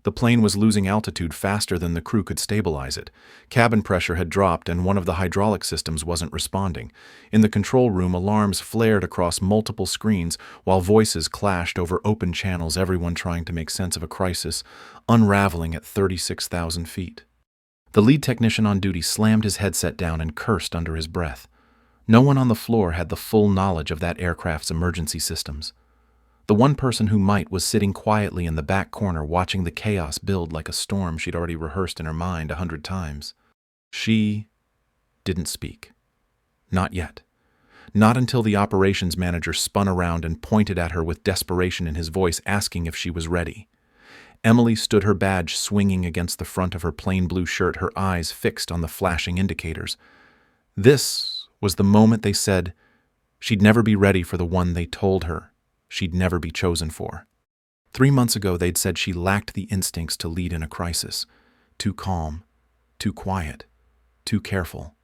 The plane was losing altitude faster than the crew could stabilize it. Cabin pressure had dropped and one of the hydraulic systems wasn't responding. In the control room, alarms flared across multiple screens while voices clashed over open channels, everyone trying to make sense of a crisis unraveling at 36,000 feet. The lead technician on duty slammed his headset down and cursed under his breath. No one on the floor had the full knowledge of that aircraft's emergency systems. The one person who might was sitting quietly in the back corner watching the chaos build like a storm she'd already rehearsed in her mind 100 times. She didn't speak. Not yet. Not until the operations manager spun around and pointed at her with desperation in his voice, asking if she was ready. Emily stood, her badge swinging against the front of her plain blue shirt, her eyes fixed on the flashing indicators. This was the moment they said she'd never be ready for, the one they told her she'd never be chosen for. 3 months ago, they'd said she lacked the instincts to lead in a crisis. Too calm, too quiet, too careful.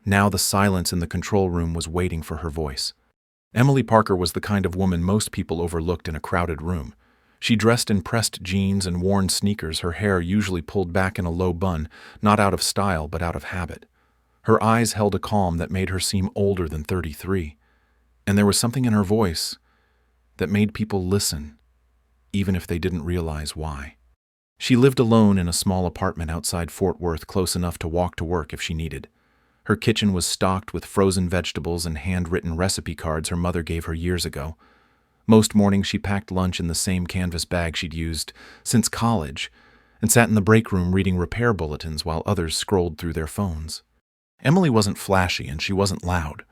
Now the silence in the control room was waiting for her voice. Emily Parker was the kind of woman most people overlooked in a crowded room. She dressed in pressed jeans and worn sneakers, her hair usually pulled back in a low bun, not out of style but out of habit. Her eyes held a calm that made her seem older than 33. And there was something in her voice that made people listen, even if they didn't realize why. She lived alone in a small apartment outside Fort Worth, close enough to walk to work if she needed. Her kitchen was stocked with frozen vegetables and handwritten recipe cards her mother gave her years ago. Most mornings she packed lunch in the same canvas bag she'd used since college and sat in the break room reading repair bulletins while others scrolled through their phones. Emily wasn't flashy and she wasn't loud.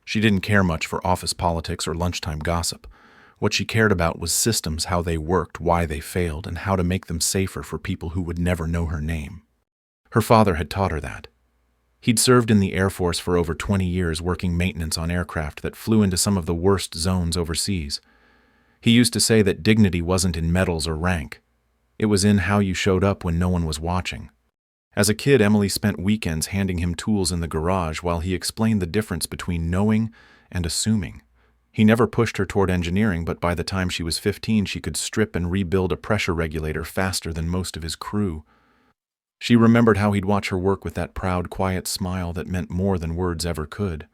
She didn't care much for office politics or lunchtime gossip. What she cared about was systems, how they worked, why they failed, and how to make them safer for people who would never know her name. Her father had taught her that. He'd served in the Air Force for over 20 years, working maintenance on aircraft that flew into some of the worst zones overseas. He used to say that dignity wasn't in medals or rank. It was in how you showed up when no one was watching. As a kid, Emily spent weekends handing him tools in the garage while he explained the difference between knowing and assuming. He never pushed her toward engineering, but by the time she was 15, she could strip and rebuild a pressure regulator faster than most of his crew. She remembered how he'd watch her work with that proud, quiet smile that meant more than words ever could.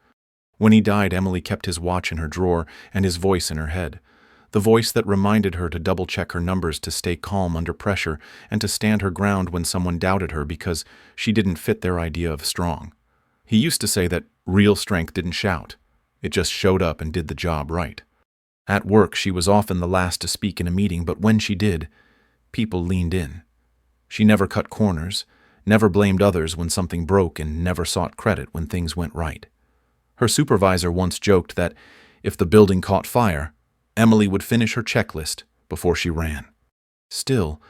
When he died, Emily kept his watch in her drawer and his voice in her head. The voice that reminded her to double-check her numbers, to stay calm under pressure, and to stand her ground when someone doubted her because she didn't fit their idea of strong. He used to say that real strength didn't shout. It just showed up and did the job right. At work, she was often the last to speak in a meeting, but when she did, people leaned in. She never cut corners, never blamed others when something broke, and never sought credit when things went right. Her supervisor once joked that if the building caught fire, Emily would finish her checklist before she ran. Still,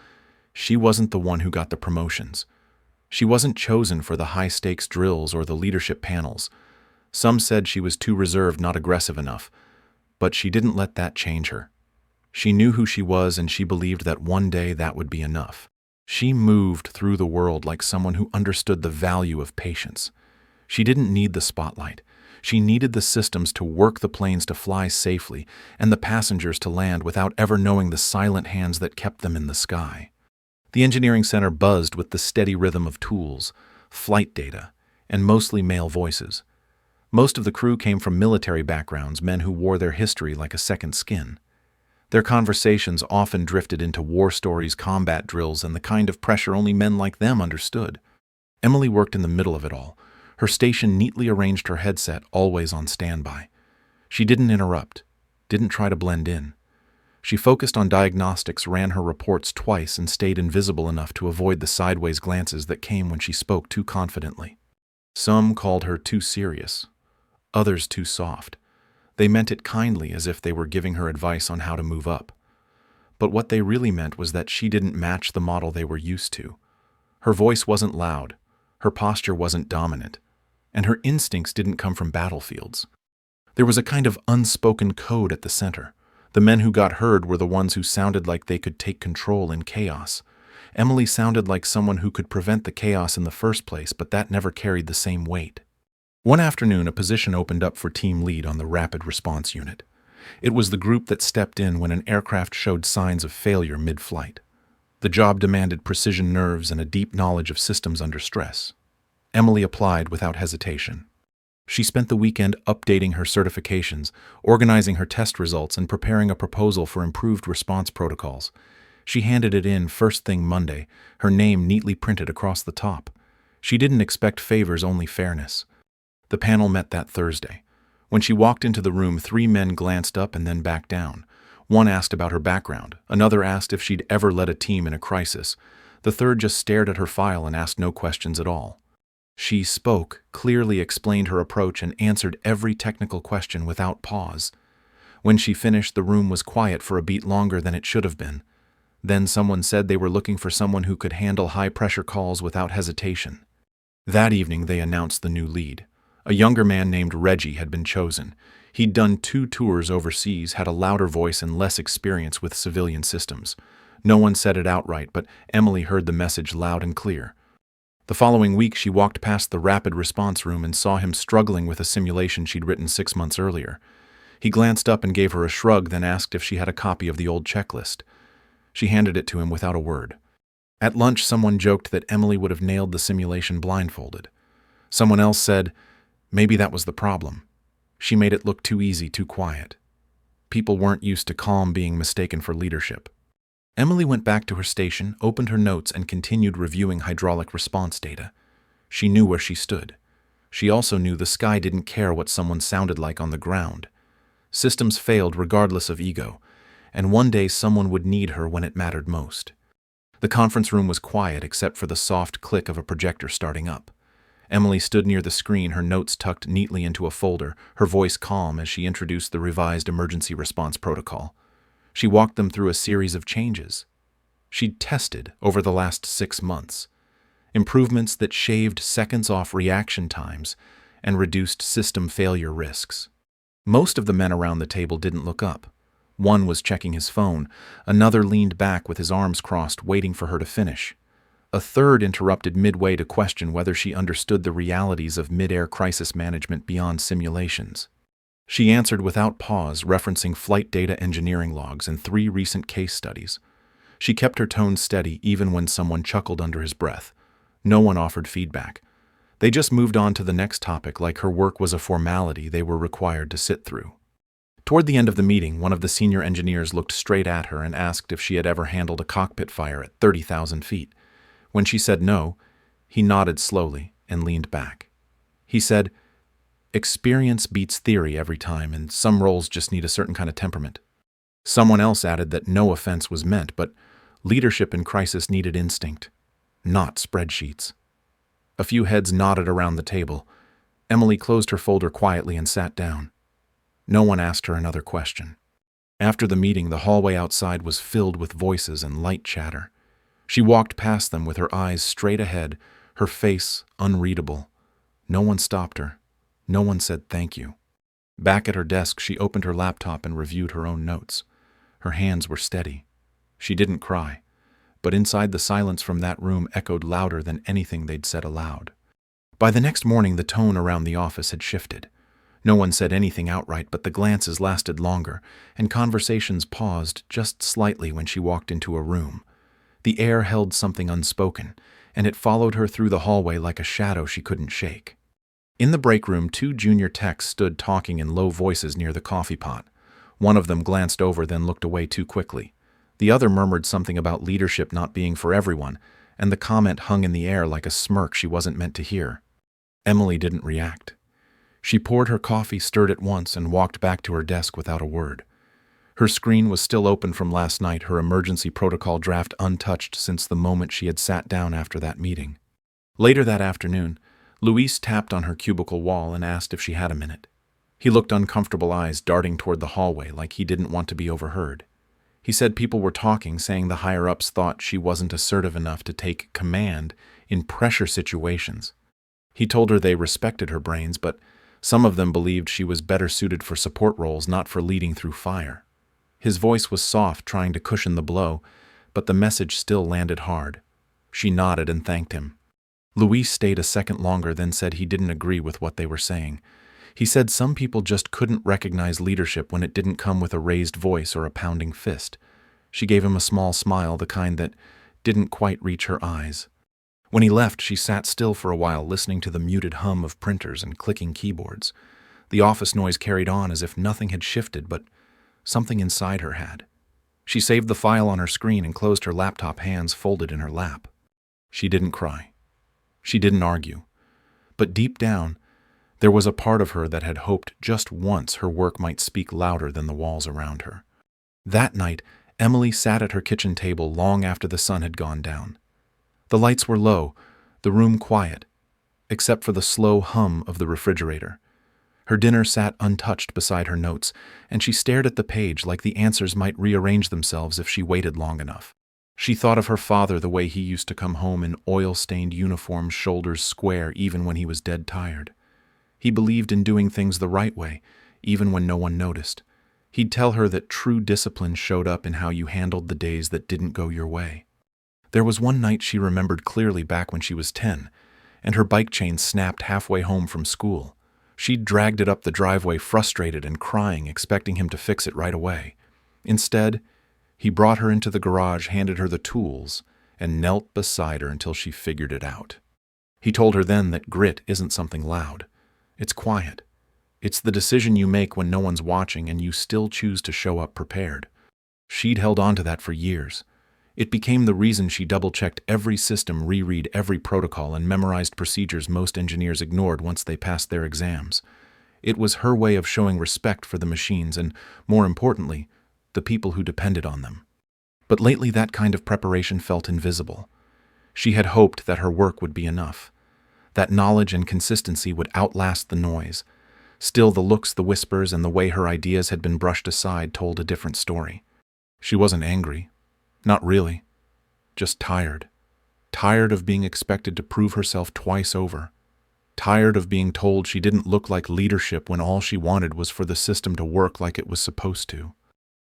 she wasn't the one who got the promotions. She wasn't chosen for the high-stakes drills or the leadership panels. Some said she was too reserved, not aggressive enough, but she didn't let that change her. She knew who she was, and she believed that one day that would be enough. She moved through the world like someone who understood the value of patience. She didn't need the spotlight. She needed the systems to work the planes to fly safely and the passengers to land without ever knowing the silent hands that kept them in the sky. The engineering center buzzed with the steady rhythm of tools, flight data, and mostly male voices. Most of the crew came from military backgrounds, men who wore their history like a second skin. Their conversations often drifted into war stories, combat drills, and the kind of pressure only men like them understood. Emily worked in the middle of it all. Her station neatly arranged her headset, always on standby. She didn't interrupt, didn't try to blend in. She focused on diagnostics, ran her reports twice, and stayed invisible enough to avoid the sideways glances that came when she spoke too confidently. Some called her too serious. Others too soft. They meant it kindly, as if they were giving her advice on how to move up. But what they really meant was that she didn't match the model they were used to. Her voice wasn't loud, her posture wasn't dominant, and her instincts didn't come from battlefields. There was a kind of unspoken code at the center. The men who got heard were the ones who sounded like they could take control in chaos. Emily sounded like someone who could prevent the chaos in the first place, but that never carried the same weight. One afternoon, a position opened up for team lead on the Rapid Response Unit. It was the group that stepped in when an aircraft showed signs of failure mid-flight. The job demanded precision nerves and a deep knowledge of systems under stress. Emily applied without hesitation. She spent the weekend updating her certifications, organizing her test results, and preparing a proposal for improved response protocols. She handed it in first thing Monday, her name neatly printed across the top. She didn't expect favors, only fairness. The panel met that Thursday. When she walked into the room, 3 men glanced up and then back down. One asked about her background, another asked if she'd ever led a team in a crisis. The third just stared at her file and asked no questions at all. She spoke, clearly explained her approach, and answered every technical question without pause. When she finished, the room was quiet for a beat longer than it should have been. Then someone said they were looking for someone who could handle high-pressure calls without hesitation. That evening, they announced the new lead. A younger man named Reggie had been chosen. He'd done 2 tours overseas, had a louder voice, and less experience with civilian systems. No one said it outright, but Emily heard the message loud and clear. The following week, she walked past the rapid response room and saw him struggling with a simulation she'd written 6 months earlier. He glanced up and gave her a shrug, then asked if she had a copy of the old checklist. She handed it to him without a word. At lunch, someone joked that Emily would have nailed the simulation blindfolded. Someone else said, maybe that was the problem. She made it look too easy, too quiet. People weren't used to calm being mistaken for leadership. Emily went back to her station, opened her notes, and continued reviewing hydraulic response data. She knew where she stood. She also knew the sky didn't care what someone sounded like on the ground. Systems failed regardless of ego, and one day someone would need her when it mattered most. The conference room was quiet except for the soft click of a projector starting up. Emily stood near the screen, her notes tucked neatly into a folder, her voice calm as she introduced the revised emergency response protocol. She walked them through a series of changes she'd tested over the last 6 months. Improvements that shaved seconds off reaction times and reduced system failure risks. Most of the men around the table didn't look up. One was checking his phone, another leaned back with his arms crossed, waiting for her to finish. A third interrupted midway to question whether she understood the realities of mid-air crisis management beyond simulations. She answered without pause, referencing flight data engineering logs and 3 recent case studies. She kept her tone steady even when someone chuckled under his breath. No one offered feedback. They just moved on to the next topic like her work was a formality they were required to sit through. Toward the end of the meeting, one of the senior engineers looked straight at her and asked if she had ever handled a cockpit fire at 30,000 feet. When she said no, he nodded slowly and leaned back. He said, "Experience beats theory every time, and some roles just need a certain kind of temperament." Someone else added that no offense was meant, but leadership in crisis needed instinct, not spreadsheets. A few heads nodded around the table. Emily closed her folder quietly and sat down. No one asked her another question. After the meeting, the hallway outside was filled with voices and light chatter. She walked past them with her eyes straight ahead, her face unreadable. No one stopped her. No one said thank you. Back at her desk, she opened her laptop and reviewed her own notes. Her hands were steady. She didn't cry, but inside the silence from that room echoed louder than anything they'd said aloud. By the next morning, the tone around the office had shifted. No one said anything outright, but the glances lasted longer, and conversations paused just slightly when she walked into a room. The air held something unspoken, and it followed her through the hallway like a shadow she couldn't shake. In the break room, 2 junior techs stood talking in low voices near the coffee pot. One of them glanced over, then looked away too quickly. The other murmured something about leadership not being for everyone, and the comment hung in the air like a smirk she wasn't meant to hear. Emily didn't react. She poured her coffee, stirred it once, and walked back to her desk without a word. Her screen was still open from last night, her emergency protocol draft untouched since the moment she had sat down after that meeting. Later that afternoon, Luis tapped on her cubicle wall and asked if she had a minute. He looked uncomfortable, eyes darting toward the hallway like he didn't want to be overheard. He said people were talking, saying the higher-ups thought she wasn't assertive enough to take command in pressure situations. He told her they respected her brains, but some of them believed she was better suited for support roles, not for leading through fire. His voice was soft, trying to cushion the blow, but the message still landed hard. She nodded and thanked him. Luis stayed a second longer, then said he didn't agree with what they were saying. He said some people just couldn't recognize leadership when it didn't come with a raised voice or a pounding fist. She gave him a small smile, the kind that didn't quite reach her eyes. When he left, she sat still for a while, listening to the muted hum of printers and clicking keyboards. The office noise carried on as if nothing had shifted, but something inside her had. She saved the file on her screen and closed her laptop, hands folded in her lap. She didn't cry. She didn't argue. But deep down, there was a part of her that had hoped just once her work might speak louder than the walls around her. That night, Emily sat at her kitchen table long after the sun had gone down. The lights were low, the room quiet, except for the slow hum of the refrigerator. Her dinner sat untouched beside her notes, and she stared at the page like the answers might rearrange themselves if she waited long enough. She thought of her father, the way he used to come home in oil-stained uniform, shoulders square even when he was dead tired. He believed in doing things the right way, even when no one noticed. He'd tell her that true discipline showed up in how you handled the days that didn't go your way. There was one night she remembered clearly back when she was 10, and her bike chain snapped halfway home from school. She'd dragged it up the driveway, frustrated and crying, expecting him to fix it right away. Instead, he brought her into the garage, handed her the tools, and knelt beside her until she figured it out. He told her then that grit isn't something loud. It's quiet. It's the decision you make when no one's watching and you still choose to show up prepared. She'd held on to that for years. It became the reason she double-checked every system, reread every protocol, and memorized procedures most engineers ignored once they passed their exams. It was her way of showing respect for the machines and, more importantly, the people who depended on them. But lately that kind of preparation felt invisible. She had hoped that her work would be enough, that knowledge and consistency would outlast the noise. Still, the looks, the whispers, and the way her ideas had been brushed aside told a different story. She wasn't angry. Not really. Just tired. Tired of being expected to prove herself twice over. Tired of being told she didn't look like leadership when all she wanted was for the system to work like it was supposed to.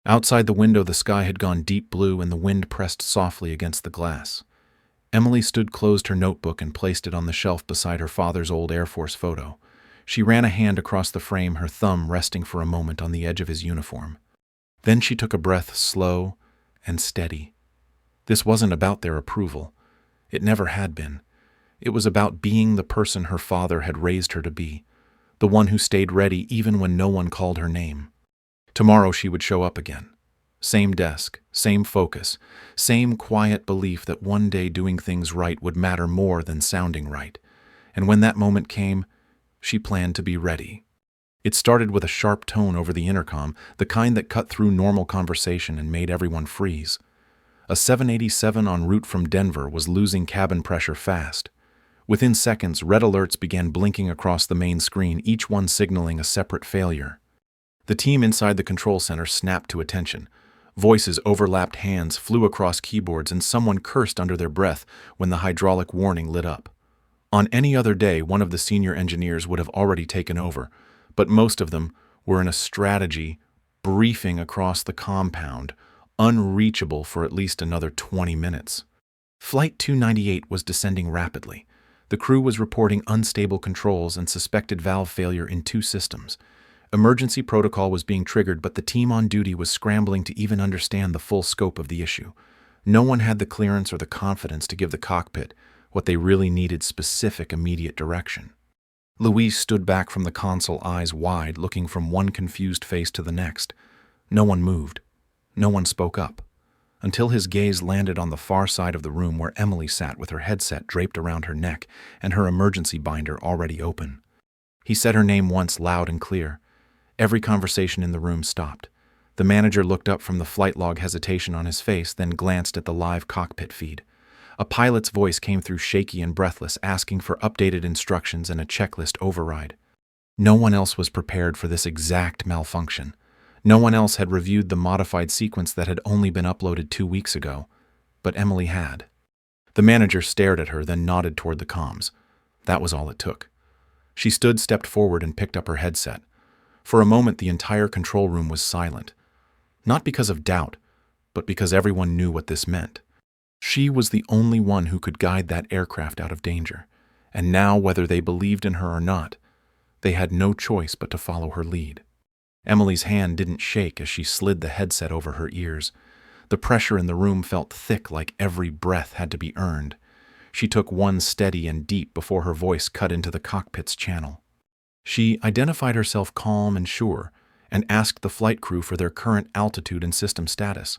Outside the window, the sky had gone deep blue and the wind pressed softly against the glass. Emily closed her notebook and placed it on the shelf beside her father's old Air Force photo. She ran a hand across the frame, her thumb resting for a moment on the edge of his uniform. Then she took a breath, slow and steady. This wasn't about their approval. It never had been. It was about being the person her father had raised her to be, the one who stayed ready even when no one called her name. Tomorrow she would show up again. Same desk, same focus, same quiet belief that one day doing things right would matter more than sounding right. And when that moment came, she planned to be ready. It started with a sharp tone over the intercom, the kind that cut through normal conversation and made everyone freeze. A 787 en route from Denver was losing cabin pressure fast. Within seconds, red alerts began blinking across the main screen, each one signaling a separate failure. The team inside the control center snapped to attention. Voices overlapped, hands flew across keyboards, and someone cursed under their breath when the hydraulic warning lit up. On any other day, one of the senior engineers would have already taken over, but most of them were in a strategy briefing across the compound, unreachable for at least another 20 minutes. Flight 298 was descending rapidly. The crew was reporting unstable controls and suspected valve failure in 2 systems. Emergency protocol was being triggered, but the team on duty was scrambling to even understand the full scope of the issue. No one had the clearance or the confidence to give the cockpit what they really needed: specific, immediate direction. Louise stood back from the console, eyes wide, looking from one confused face to the next. No one moved. No one spoke up, until his gaze landed on the far side of the room where Emily sat with her headset draped around her neck and her emergency binder already open. He said her name once, loud and clear. Every conversation in the room stopped. The manager looked up from the flight log, hesitation on his face, then glanced at the live cockpit feed. A pilot's voice came through, shaky and breathless, asking for updated instructions and a checklist override. No one else was prepared for this exact malfunction. No one else had reviewed the modified sequence that had only been uploaded 2 weeks ago, but Emily had. The manager stared at her, then nodded toward the comms. That was all it took. She stepped forward and picked up her headset. For a moment, the entire control room was silent. Not because of doubt, but because everyone knew what this meant. She was the only one who could guide that aircraft out of danger, and now, whether they believed in her or not, they had no choice but to follow her lead. Emily's hand didn't shake as she slid the headset over her ears. The pressure in the room felt thick, like every breath had to be earned. She took one steady and deep before her voice cut into the cockpit's channel. She identified herself calm and sure, and asked the flight crew for their current altitude and system status.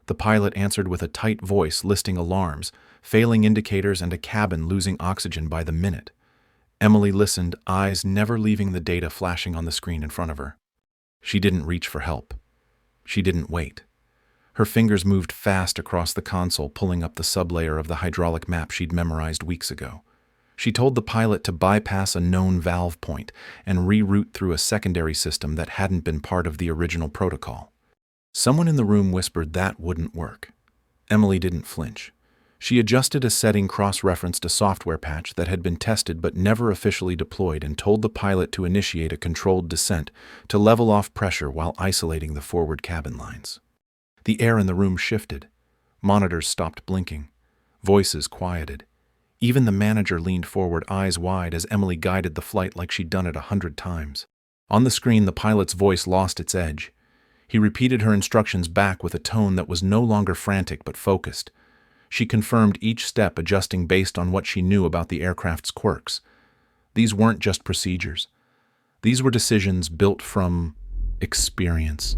The pilot answered with a tight voice listing alarms, failing indicators, and a cabin losing oxygen by the minute. Emily listened, eyes never leaving the data flashing on the screen in front of her. She didn't reach for help. She didn't wait. Her fingers moved fast across the console, pulling up the sublayer of the hydraulic map she'd memorized weeks ago. She told the pilot to bypass a known valve point and reroute through a secondary system that hadn't been part of the original protocol. Someone in the room whispered that wouldn't work. Emily didn't flinch. She adjusted a setting cross-referenced a software patch that had been tested but never officially deployed and told the pilot to initiate a controlled descent to level off pressure while isolating the forward cabin lines. The air in the room shifted. Monitors stopped blinking. Voices quieted. Even the manager leaned forward, eyes wide, as Emily guided the flight like she'd done it 100 times. On the screen, the pilot's voice lost its edge. He repeated her instructions back with a tone that was no longer frantic but focused. She confirmed each step, adjusting based on what she knew about the aircraft's quirks. These weren't just procedures. These were decisions built from experience,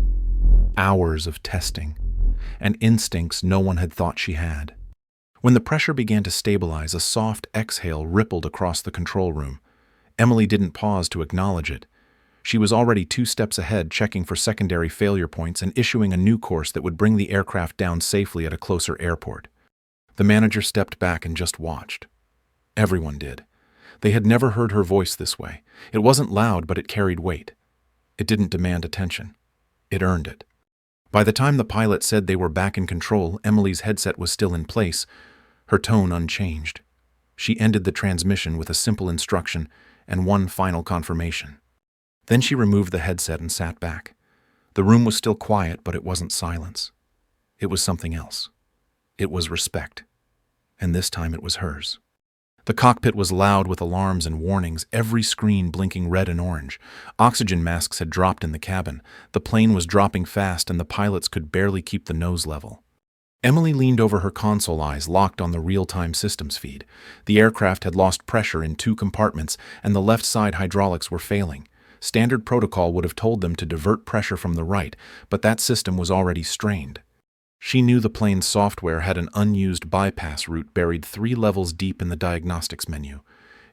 hours of testing, and instincts no one had thought she had. When the pressure began to stabilize, a soft exhale rippled across the control room. Emily didn't pause to acknowledge it. She was already 2 steps ahead, checking for secondary failure points and issuing a new course that would bring the aircraft down safely at a closer airport. The manager stepped back and just watched. Everyone did. They had never heard her voice this way. It wasn't loud, but it carried weight. It didn't demand attention. It earned it. By the time the pilot said they were back in control, Emily's headset was still in place, her tone unchanged. She ended the transmission with a simple instruction and one final confirmation. Then she removed the headset and sat back. The room was still quiet, but it wasn't silence. It was something else. It was respect. And this time it was hers. The cockpit was loud with alarms and warnings, every screen blinking red and orange. Oxygen masks had dropped in the cabin. The plane was dropping fast, and the pilots could barely keep the nose level. Emily leaned over her console, eyes locked on the real-time systems feed. The aircraft had lost pressure in 2 compartments, and the left side hydraulics were failing. Standard protocol would have told them to divert pressure from the right, but that system was already strained. She knew the plane's software had an unused bypass route buried 3 levels deep in the diagnostics menu.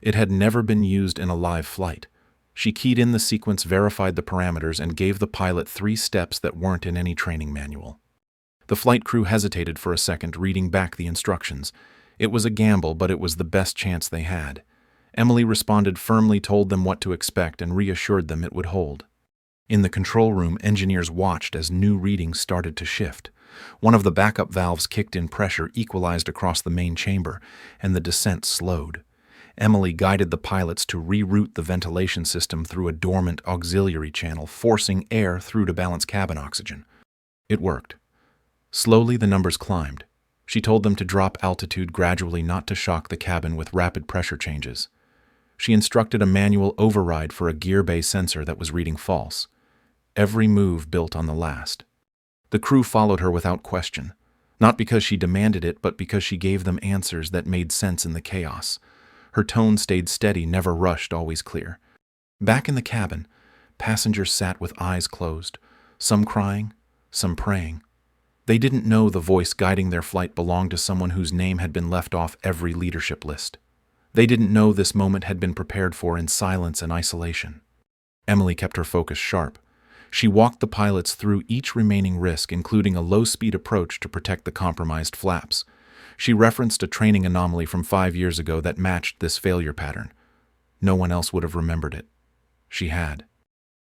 It had never been used in a live flight. She keyed in the sequence, verified the parameters, and gave the pilot 3 steps that weren't in any training manual. The flight crew hesitated for a second, reading back the instructions. It was a gamble, but it was the best chance they had. Emily responded firmly, told them what to expect, and reassured them it would hold. In the control room, engineers watched as new readings started to shift. One of the backup valves kicked in, pressure equalized across the main chamber, and the descent slowed. Emily guided the pilots to reroute the ventilation system through a dormant auxiliary channel, forcing air through to balance cabin oxygen. It worked. Slowly, the numbers climbed. She told them to drop altitude gradually, not to shock the cabin with rapid pressure changes. She instructed a manual override for a gear bay sensor that was reading false. Every move built on the last. The crew followed her without question, not because she demanded it, but because she gave them answers that made sense in the chaos. Her tone stayed steady, never rushed, always clear. Back in the cabin, passengers sat with eyes closed, some crying, some praying. They didn't know the voice guiding their flight belonged to someone whose name had been left off every leadership list. They didn't know this moment had been prepared for in silence and isolation. Emily kept her focus sharp. She walked the pilots through each remaining risk, including a low-speed approach to protect the compromised flaps. She referenced a training anomaly from 5 years ago that matched this failure pattern. No one else would have remembered it. She had.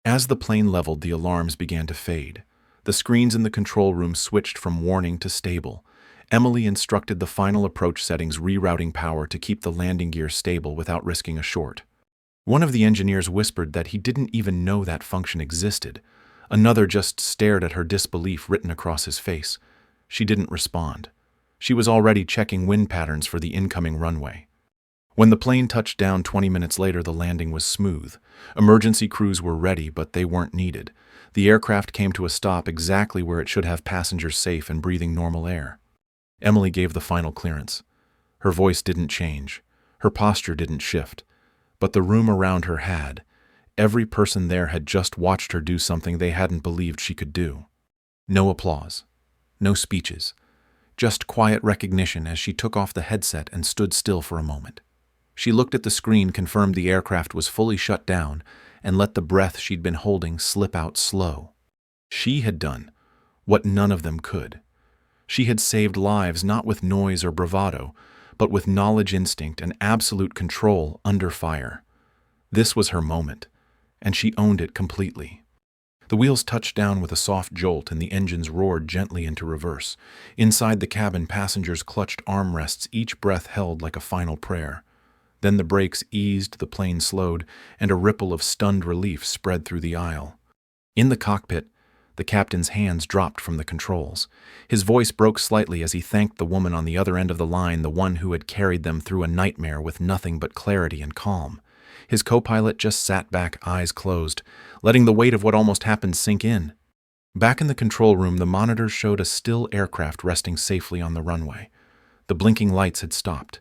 As the plane leveled, the alarms began to fade. The screens in the control room switched from warning to stable. Emily instructed the final approach settings, rerouting power to keep the landing gear stable without risking a short. One of the engineers whispered that he didn't even know that function existed. Another just stared at her, disbelief written across his face. She didn't respond. She was already checking wind patterns for the incoming runway. When the plane touched down 20 minutes later, the landing was smooth. Emergency crews were ready, but they weren't needed. The aircraft came to a stop exactly where it should have passengers safe and breathing normal air. Emily gave the final clearance. Her voice didn't change. Her posture didn't shift. But the room around her had. Every person there had just watched her do something they hadn't believed she could do. No applause. No speeches. Just quiet recognition as she took off the headset and stood still for a moment. She looked at the screen, confirmed the aircraft was fully shut down, and let the breath she'd been holding slip out slow. She had done what none of them could. She had saved lives not with noise or bravado, but with knowledge, instinct, and absolute control under fire. This was her moment, and she owned it completely. The wheels touched down with a soft jolt and the engines roared gently into reverse. Inside the cabin, passengers clutched armrests, each breath held like a final prayer. Then the brakes eased, the plane slowed, and a ripple of stunned relief spread through the aisle. In the cockpit, the captain's hands dropped from the controls. His voice broke slightly as he thanked the woman on the other end of the line, the one who had carried them through a nightmare with nothing but clarity and calm. His co-pilot just sat back, eyes closed, letting the weight of what almost happened sink in. Back in the control room, the monitors showed a still aircraft resting safely on the runway. The blinking lights had stopped.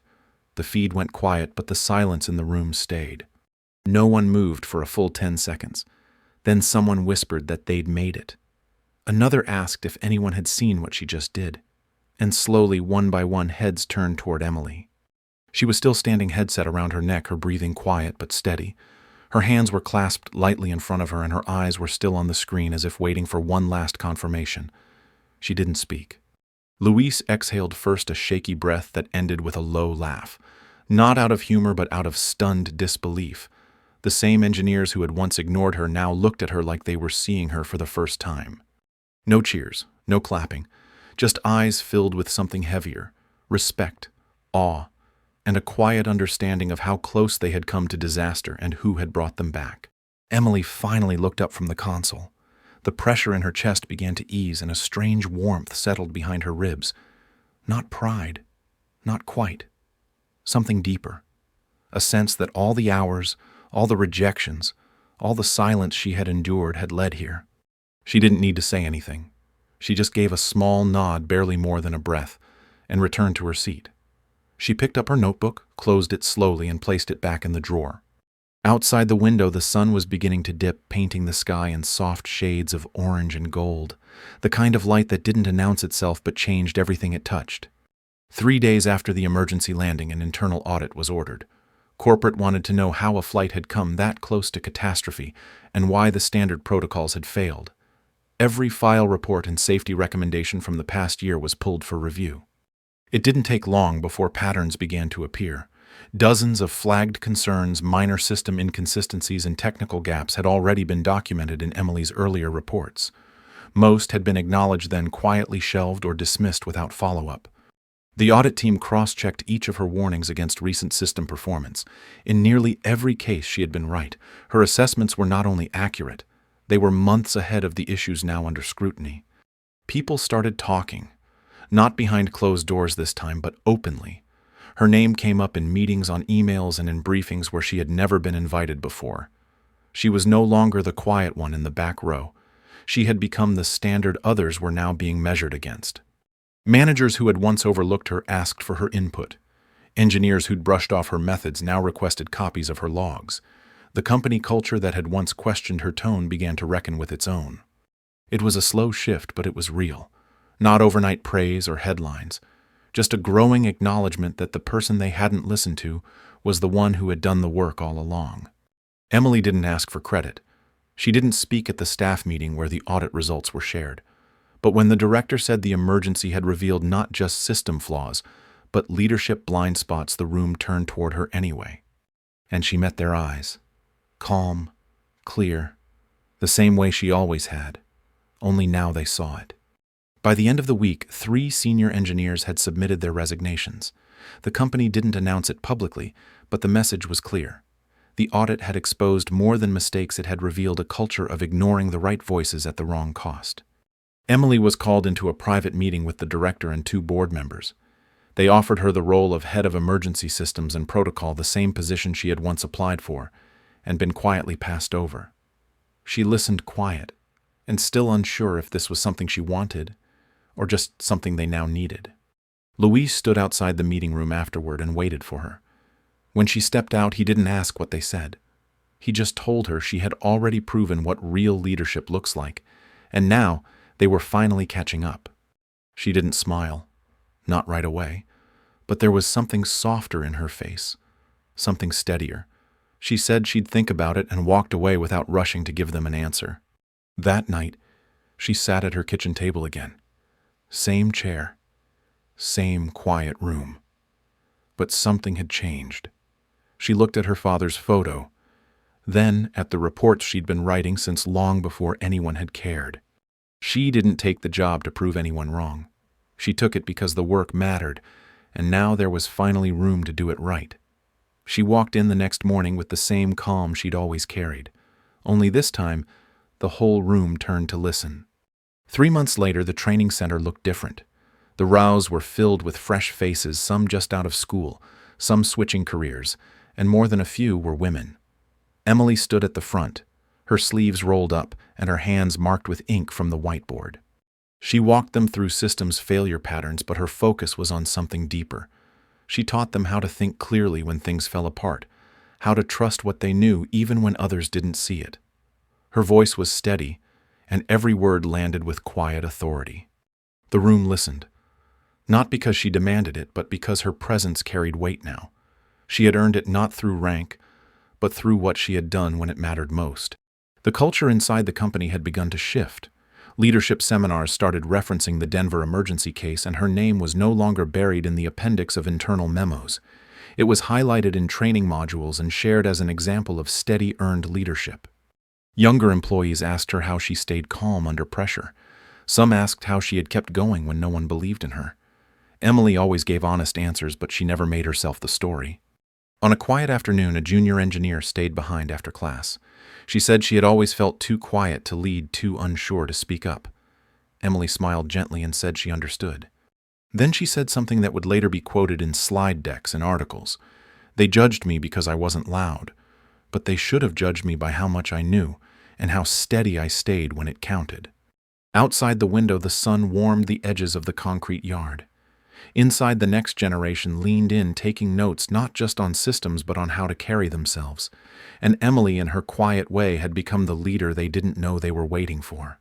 The feed went quiet, but the silence in the room stayed. No one moved for a full 10 seconds. Then someone whispered that they'd made it. Another asked if anyone had seen what she just did. And slowly, one by one, heads turned toward Emily. She was still standing, headset around her neck, her breathing quiet but steady. Her hands were clasped lightly in front of her, and her eyes were still on the screen as if waiting for one last confirmation. She didn't speak. Luis exhaled first, a shaky breath that ended with a low laugh. Not out of humor, but out of stunned disbelief. The same engineers who had once ignored her now looked at her like they were seeing her for the first time. No cheers, no clapping, just eyes filled with something heavier, respect, awe, and a quiet understanding of how close they had come to disaster and who had brought them back. Emily finally looked up from the console. The pressure in her chest began to ease, and a strange warmth settled behind her ribs. Not pride, not quite. Something deeper. A sense that all the hours, all the rejections, all the silence she had endured had led here. She didn't need to say anything. She just gave a small nod, barely more than a breath, and returned to her seat. She picked up her notebook, closed it slowly, and placed it back in the drawer. Outside the window, the sun was beginning to dip, painting the sky in soft shades of orange and gold, the kind of light that didn't announce itself but changed everything it touched. 3 days after the emergency landing, an internal audit was ordered. Corporate wanted to know how a flight had come that close to catastrophe and why the standard protocols had failed. Every file report and safety recommendation from the past year was pulled for review. It didn't take long before patterns began to appear. Dozens of flagged concerns, minor system inconsistencies, and technical gaps had already been documented in Emily's earlier reports. Most had been acknowledged, then quietly shelved or dismissed without follow-up. The audit team cross-checked each of her warnings against recent system performance. In nearly every case, she had been right. Her assessments were not only accurate, they were months ahead of the issues now under scrutiny. People started talking, not behind closed doors this time, but openly. Her name came up in meetings, on emails, and in briefings where she had never been invited before. She was no longer the quiet one in the back row. She had become the standard others were now being measured against. Managers who had once overlooked her asked for her input. Engineers who'd brushed off her methods now requested copies of her logs. The company culture that had once questioned her tone began to reckon with its own. It was a slow shift, but it was real. Not overnight praise or headlines. Just a growing acknowledgement that the person they hadn't listened to was the one who had done the work all along. Emily didn't ask for credit. She didn't speak at the staff meeting where the audit results were shared. But when the director said the emergency had revealed not just system flaws, but leadership blind spots, the room turned toward her anyway. And she met their eyes. Calm, clear, the same way she always had. Only now they saw it. By the end of the week, 3 senior engineers had submitted their resignations. The company didn't announce it publicly, but the message was clear. The audit had exposed more than mistakes. It had revealed a culture of ignoring the right voices at the wrong cost. Emily was called into a private meeting with the director and 2 board members. They offered her the role of head of emergency systems and protocol, the same position she had once applied for and been quietly passed over. She listened, quiet, and still unsure if this was something she wanted or just something they now needed. Louise stood outside the meeting room afterward and waited for her. When she stepped out, he didn't ask what they said. He just told her she had already proven what real leadership looks like, and now they were finally catching up. She didn't smile, not right away, but there was something softer in her face, something steadier. She said she'd think about it and walked away without rushing to give them an answer. That night, she sat at her kitchen table again. Same chair, same quiet room. But something had changed. She looked at her father's photo, then at the reports she'd been writing since long before anyone had cared. She didn't take the job to prove anyone wrong. She took it because the work mattered, and now there was finally room to do it right. She walked in the next morning with the same calm she'd always carried. Only this time, the whole room turned to listen. 3 months later, the training center looked different. The rows were filled with fresh faces, some just out of school, some switching careers, and more than a few were women. Emily stood at the front, her sleeves rolled up and her hands marked with ink from the whiteboard. She walked them through systems failure patterns, but her focus was on something deeper. She taught them how to think clearly when things fell apart, how to trust what they knew even when others didn't see it. Her voice was steady, and every word landed with quiet authority. The room listened, not because she demanded it, but because her presence carried weight now. She had earned it not through rank, but through what she had done when it mattered most. The culture inside the company had begun to shift. Leadership seminars started referencing the Denver emergency case, and her name was no longer buried in the appendix of internal memos. It was highlighted in training modules and shared as an example of steady earned leadership. Younger employees asked her how she stayed calm under pressure. Some asked how she had kept going when no one believed in her. Emily always gave honest answers, but she never made herself the story. On a quiet afternoon, a junior engineer stayed behind after class. She said she had always felt too quiet to lead, too unsure to speak up. Emily smiled gently and said she understood. Then she said something that would later be quoted in slide decks and articles. They judged me because I wasn't loud, but they should have judged me by how much I knew and how steady I stayed when it counted. Outside the window, the sun warmed the edges of the concrete yard. Inside, the next generation leaned in, taking notes not just on systems but on how to carry themselves. And Emily, in her quiet way, had become the leader they didn't know they were waiting for.